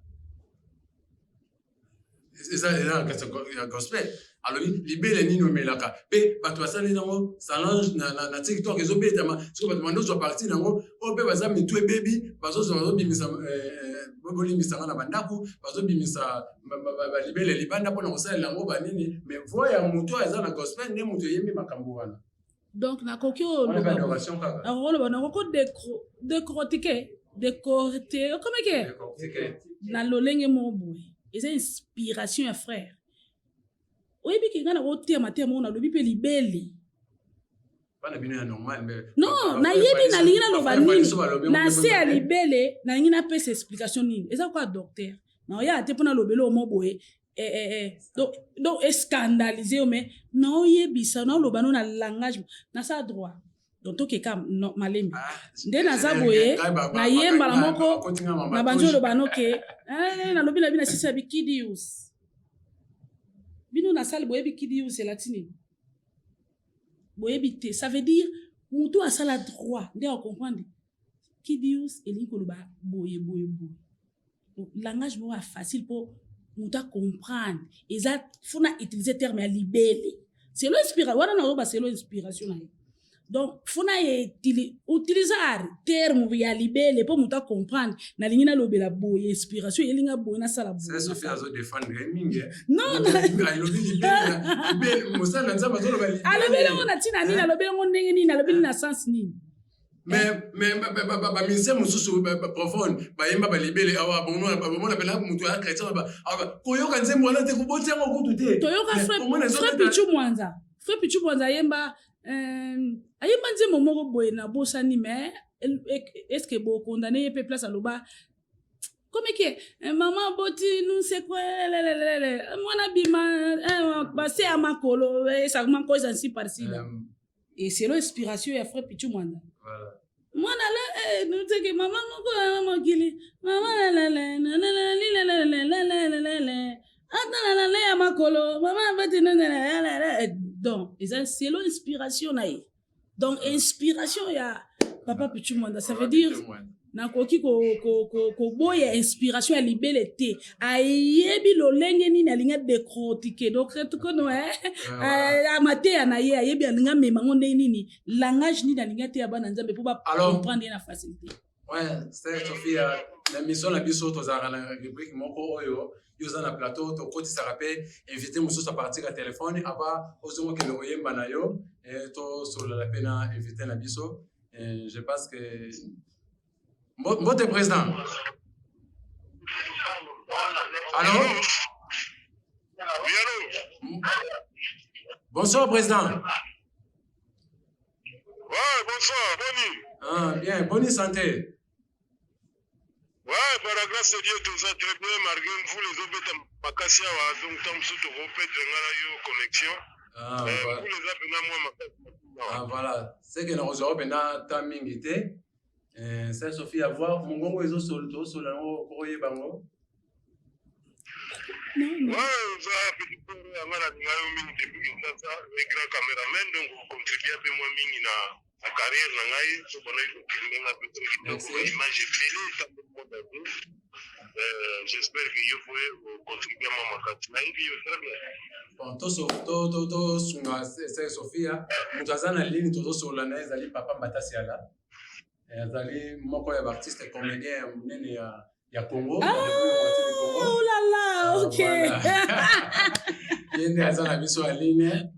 S1: eza na gospel alors libele nini omelaka pe bato basali nango salange na TikTok ezobetama siko bato bandozo parti nango o pe baza mitu ebebi bazobimisa bolimbisanga na bandako bazobimisa balibele libanda mpona kosalela yango banini mais voix ya moto eza na gospel nde moto eyembi makambo wana
S2: donc nakoki décortiquer comme ke na lolenge moko boye eza inspiration ya frère oyebiki nga na kotema te moko nalobi mpe libele non nayebi nalingi naloba nini na se ya libele nalingi napesa explication nini eza kwa docteur naoya te mpona lobele omo boye donc escandalise yo mais naoyebisa naoloba no na langage nasa droit donc tokeka malembe nde naza boye nayembala moko na banzi oloba noke nalobi na bino asisi ya bikidius bino nasali boyebi kidius elatini boyebi te ça veut dire mutu asala droit nde acomprendre kidius elingi koloba boye donc langage moko ya facile mpo mutu acomprendre eza fona utiliser terme ya libele selo inspiration wana nazoba selo inspiration na ye donc fona utilizar terme ya libele mpo mutu acomprendre nalingi nalobela boye inspiration elinga boye nasala boye alobeli ngo na ntina nini alobeli ngo ndenge nini alobeli na sens nini
S1: mais bamise mosusu profonde bayemba balibele awa bomona pela mutu ya chrétien koyoka nzembo wana te koboti yango kutu te
S2: toyoka frère pichu mwanza ayemba nzembo moko boye na bosani mais est-ce que bokondane ye mpe place aloba comme ke mama boti nusekwelelelele mwana bima base ya makolo esakuma koza nsi parsi la et c'est l'inspiration ya frère pichu mwanza mwana le nuteke mama moko na mokili mama lele atala ya makolo mama boti donc c'est l'inspiration na ye donc inspiration ya papa pichu mwanza ça veut dire nakoki koboya inspiration ya libele te ayebi lolenge nini alinga décortiquer donc tukono amateya na ye ayebi alinga memango ndenge nini langage nini alinga te ya bana nzambe mpo bacomprendre ye na facilité
S1: ouais c'est Sophia na mission na biso tozalaka na rubrique moko oyo yoza na plateau tokotisaka mpe invité mosusu apartir ya telefone apa ozongokende koyemba na yo tosolola mpe na invité na biso. Je pense que mbote président. Allô?
S9: Oui, allô?
S1: Bonsoir président.
S9: Ouais, bonsoir, Bonnie.
S1: Ah, bien, bonne santé.
S9: Ouais, par la grâce de Dieu, tout ça très bien, malgré vous les autres, Makassia, donc tant que tout repète, je connexion.
S1: Ah,
S9: voilà. Vous les avez moi,
S1: ah, voilà. C'est que nous avons un timing. C'est Sophie à voir. Mon gongo est au sol, sur la courrier bango.
S9: Ouais, ça, petit peu, on a la ligne depuis ça, les grands caméramans, donc vous contribuez un peu moins mine à la carrière, je connais l'image filée, j'espère que vous pouvez contribuer à ma
S1: Bon, sunga c'est Sophia. Nous avons la ligne tout sur la neige, ali papa Matasiala. Ali moko ya artiste comédien munene ya Congo.
S2: Oh là là, ok.
S1: Yende azana biso aline.